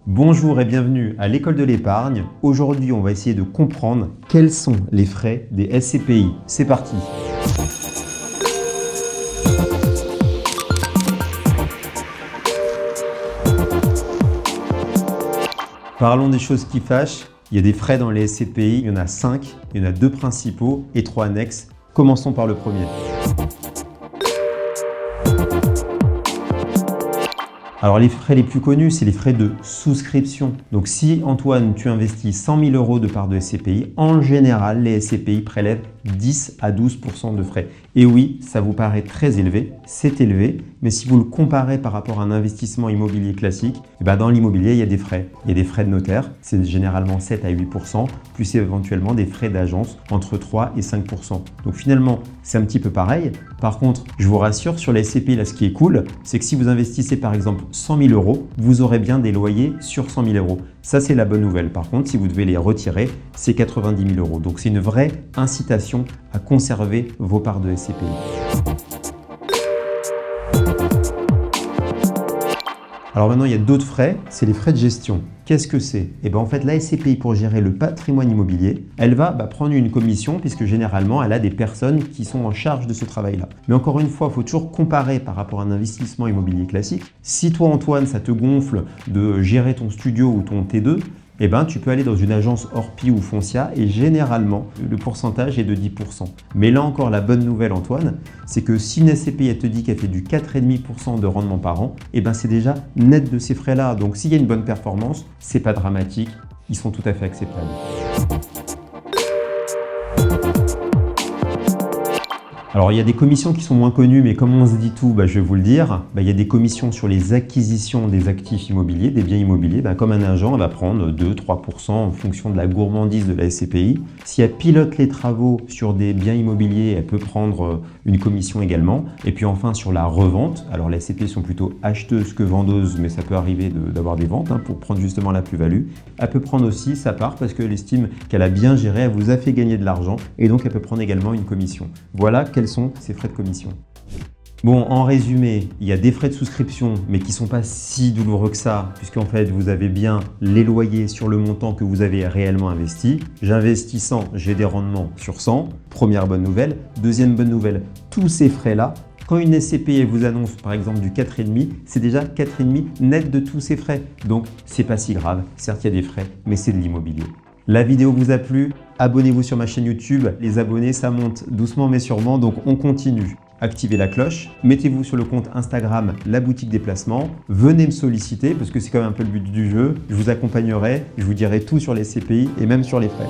Bonjour et bienvenue à l'école de l'épargne. Aujourd'hui, on va essayer de comprendre quels sont les frais des SCPI. C'est parti! Parlons des choses qui fâchent. Il y a des frais dans les SCPI, il y en a 5, il y en a 2 principaux et 3 annexes. Commençons par le premier. Alors les frais les plus connus, c'est les frais de souscription. Donc si Antoine, tu investis 100 000 € de part de SCPI, en général, les SCPI prélèvent 10 à 12 % de frais. Et oui, ça vous paraît très élevé, c'est élevé, mais si vous le comparez par rapport à un investissement immobilier classique, dans l'immobilier, il y a des frais. Il y a des frais de notaire, c'est généralement 7 à 8 %, plus éventuellement des frais d'agence entre 3 et 5 %. Donc finalement, c'est un petit peu pareil. Par contre, je vous rassure, sur les SCPI, là, ce qui est cool, c'est que si vous investissez par exemple 100 000 €, vous aurez bien des loyers sur 100 000 €. Ça, c'est la bonne nouvelle. Par contre, si vous devez les retirer, c'est 90 000 €. Donc, c'est une vraie incitation à conserver vos parts de SCPI. Alors maintenant, il y a d'autres frais, c'est les frais de gestion. Qu'est-ce que c'est? En fait, la SCPI, pour gérer le patrimoine immobilier, elle va prendre une commission puisque généralement, elle a des personnes qui sont en charge de ce travail-là. Mais encore une fois, il faut toujours comparer par rapport à un investissement immobilier classique. Si toi, Antoine, ça te gonfle de gérer ton studio ou ton T2, tu peux aller dans une agence Orpi ou Foncia et généralement, le pourcentage est de 10 %. Mais là encore, la bonne nouvelle, Antoine, c'est que si une SCPI elle te dit qu'elle fait du 4,5 % de rendement par an, c'est déjà net de ces frais-là. Donc s'il y a une bonne performance, c'est pas dramatique, ils sont tout à fait acceptables. Alors, il y a des commissions qui sont moins connues, mais comme on se dit tout, je vais vous le dire, il y a des commissions sur les acquisitions des actifs immobiliers, des biens immobiliers. Comme un agent, elle va prendre 2-3 % en fonction de la gourmandise de la SCPI. Si elle pilote les travaux sur des biens immobiliers, elle peut prendre une commission également. Et puis enfin, sur la revente, alors les SCPI sont plutôt acheteuses que vendeuses, mais ça peut arriver d'avoir des ventes pour prendre justement la plus-value. Elle peut prendre aussi sa part parce qu'elle estime qu'elle a bien géré, elle vous a fait gagner de l'argent et donc elle peut prendre également une commission. Voilà quels sont ces frais de commission. Bon, en résumé, il y a des frais de souscription, mais qui ne sont pas si douloureux que ça, puisqu'en fait, vous avez bien les loyers sur le montant que vous avez réellement investi. J'investis 100, j'ai des rendements sur 100. Première bonne nouvelle. Deuxième bonne nouvelle, tous ces frais-là, quand une SCPI vous annonce par exemple du 4,5, c'est déjà 4,5 net de tous ces frais. Donc, c'est pas si grave. Certes, il y a des frais, mais c'est de l'immobilier. La vidéo vous a plu? Abonnez-vous sur ma chaîne YouTube. Les abonnés, ça monte doucement mais sûrement, donc on continue. Activez la cloche, mettez-vous sur le compte Instagram La Boutique des Placements. Venez me solliciter parce que c'est quand même un peu le but du jeu. Je vous accompagnerai, je vous dirai tout sur les SCPI et même sur les frais.